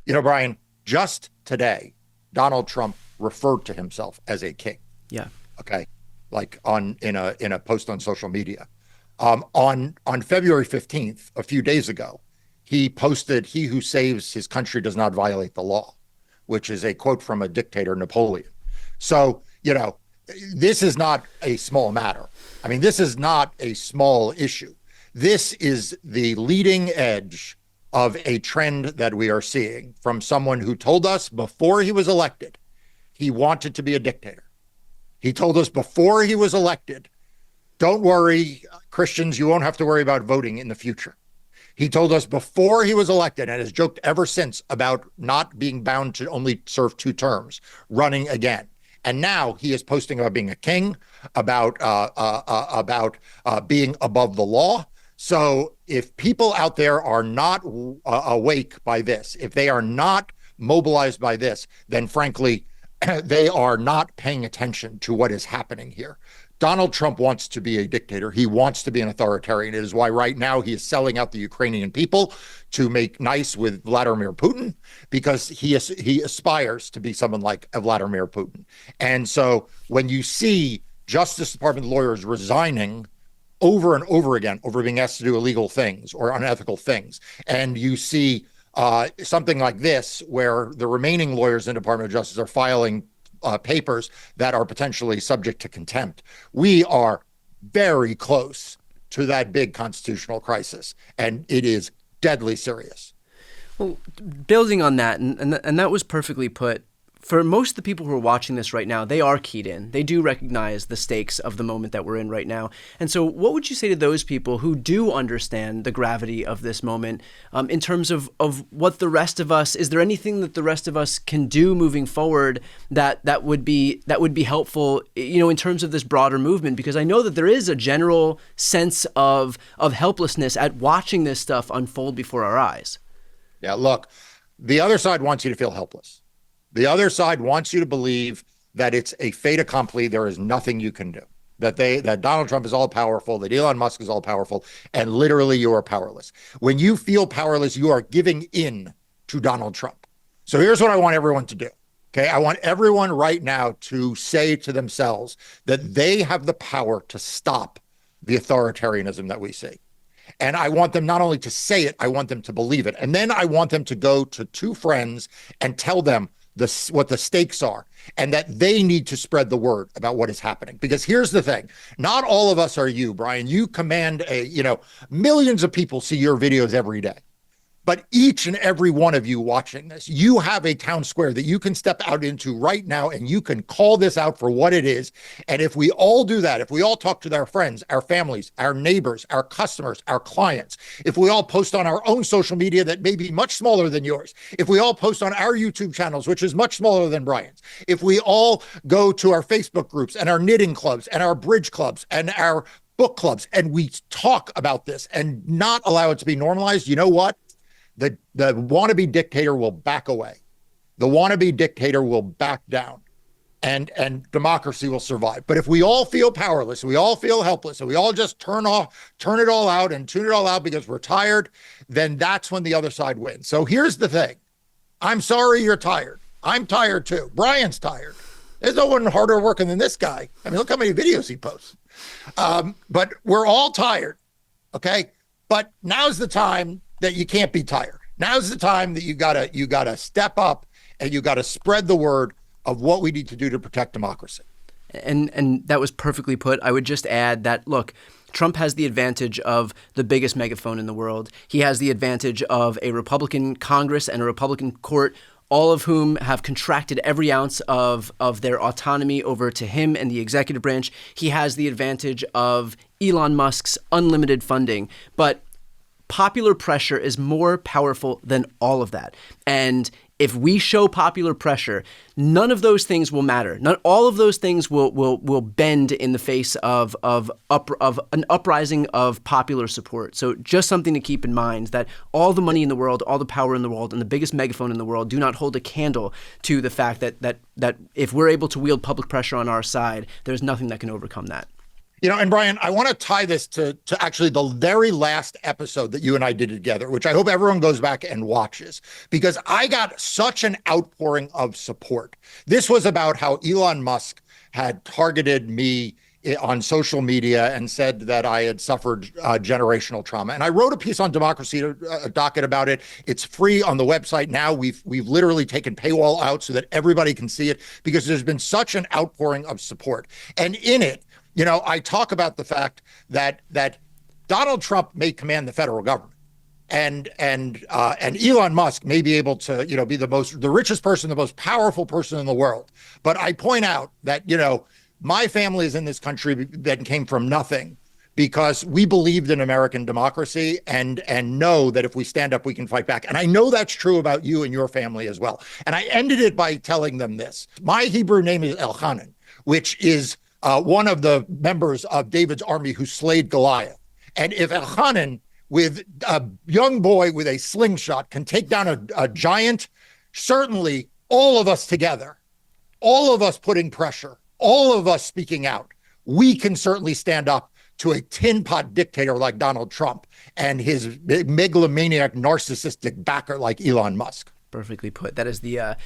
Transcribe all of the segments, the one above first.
Brian, just today, Donald Trump referred to himself as a king. Yeah. Okay. Like in a post on social media. On February 15th, a few days ago, he posted, "He who saves his country does not violate the law," which is a quote from a dictator, Napoleon. So, this is not a small matter. I mean, this is not a small issue. This is the leading edge of a trend that we are seeing from someone who told us before he was elected he wanted to be a dictator. He told us before he was elected, "Don't worry, Christians, you won't have to worry about voting in the future." He told us before he was elected, and has joked ever since about not being bound to only serve 2 terms, running again. And now he is posting about being a king, about being above the law. So if people out there are not awake by this, if they are not mobilized by this, then frankly, they are not paying attention to what is happening here. Donald Trump wants to be a dictator. He wants to be an authoritarian. It is why right now he is selling out the Ukrainian people to make nice with Vladimir Putin, because he aspires to be someone like Vladimir Putin. And so when you see Justice Department lawyers resigning over and over again over being asked to do illegal things or unethical things, and you see something like this, where the remaining lawyers in the Department of Justice are filing papers that are potentially subject to contempt, we are very close to that big constitutional crisis, and it is deadly serious. Well, building on that, and that was perfectly put. For most of the people who are watching this right now, they are keyed in. They do recognize the stakes of the moment that we're in right now. And so what would you say to those people who do understand the gravity of this moment in terms of what the rest of us, is there anything that the rest of us can do moving forward that would be helpful, in terms of this broader movement? Because I know that there is a general sense of helplessness at watching this stuff unfold before our eyes. Yeah, look, the other side wants you to feel helpless. The other side wants you to believe that it's a fait accompli. There is nothing you can do. That Donald Trump is all powerful, that Elon Musk is all powerful, and literally you are powerless. When you feel powerless, you are giving in to Donald Trump. So here's what I want everyone to do. Okay, I want everyone right now to say to themselves that they have the power to stop the authoritarianism that we see. And I want them not only to say it, I want them to believe it. And then I want them to go to 2 friends and tell them what the stakes are, and that they need to spread the word about what is happening. Because here's the thing, not all of us are you, Brian. You command millions of people see your videos every day. But each and every one of you watching this, you have a town square that you can step out into right now, and you can call this out for what it is. And if we all do that, if we all talk to our friends, our families, our neighbors, our customers, our clients, if we all post on our own social media that may be much smaller than yours, if we all post on our YouTube channels, which is much smaller than Brian's, if we all go to our Facebook groups and our knitting clubs and our bridge clubs and our book clubs, and we talk about this and not allow it to be normalized, you know what? The wannabe dictator will back away. The wannabe dictator will back down, and democracy will survive. But if we all feel powerless, we all feel helpless, and we all just turn it all out and tune it all out because we're tired, then that's when the other side wins. So here's the thing. I'm sorry you're tired. I'm tired too. Brian's tired. There's no one harder working than this guy. I mean, look how many videos he posts. But we're all tired, okay? But now's the time that you can't be tired. Now's the time that you gotta step up, and you gotta spread the word of what we need to do to protect democracy. And that was perfectly put. I would just add that, look, Trump has the advantage of the biggest megaphone in the world. He has the advantage of a Republican Congress and a Republican court, all of whom have contracted every ounce of their autonomy over to him and the executive branch. He has the advantage of Elon Musk's unlimited funding. But popular pressure is more powerful than all of that. And if we show popular pressure, none of those things will matter. Not all of those things will bend in the face of an uprising of popular support. So just something to keep in mind, that all the money in the world, all the power in the world, and the biggest megaphone in the world do not hold a candle to the fact that if we're able to wield public pressure on our side, there's nothing that can overcome that. And Brian, I want to tie this to actually the very last episode that you and I did together, which I hope everyone goes back and watches, because I got such an outpouring of support. This was about how Elon Musk had targeted me on social media and said that I had suffered generational trauma. And I wrote a piece on Democracy Docket about it. It's free on the website now. We've literally taken paywall out so that everybody can see it, because there's been such an outpouring of support. And in it, I talk about the fact that Donald Trump may command the federal government, and Elon Musk may be able to, be the richest person, the most powerful person in the world. But I point out that, my family is in this country that came from nothing, because we believed in American democracy and know that if we stand up, we can fight back. And I know that's true about you and your family as well. And I ended it by telling them this. My Hebrew name is Elchanan, which is one of the members of David's army who slayed Goliath. And if Elchanan, with a young boy with a slingshot, can take down a giant, certainly all of us together, all of us putting pressure, all of us speaking out, we can certainly stand up to a tin pot dictator like Donald Trump and his megalomaniac narcissistic backer like Elon Musk. Perfectly put. That is the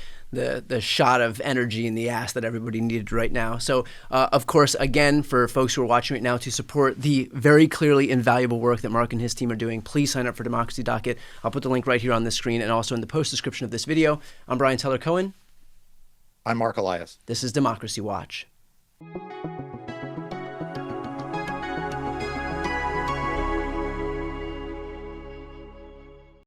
shot of energy in the ass that everybody needed right now. So, of course, again, for folks who are watching right now, to support the very clearly invaluable work that Mark and his team are doing, please sign up for Democracy Docket. I'll put the link right here on the screen and also in the post description of this video. I'm Brian Teller Cohen. I'm Mark Elias. This is Democracy Watch.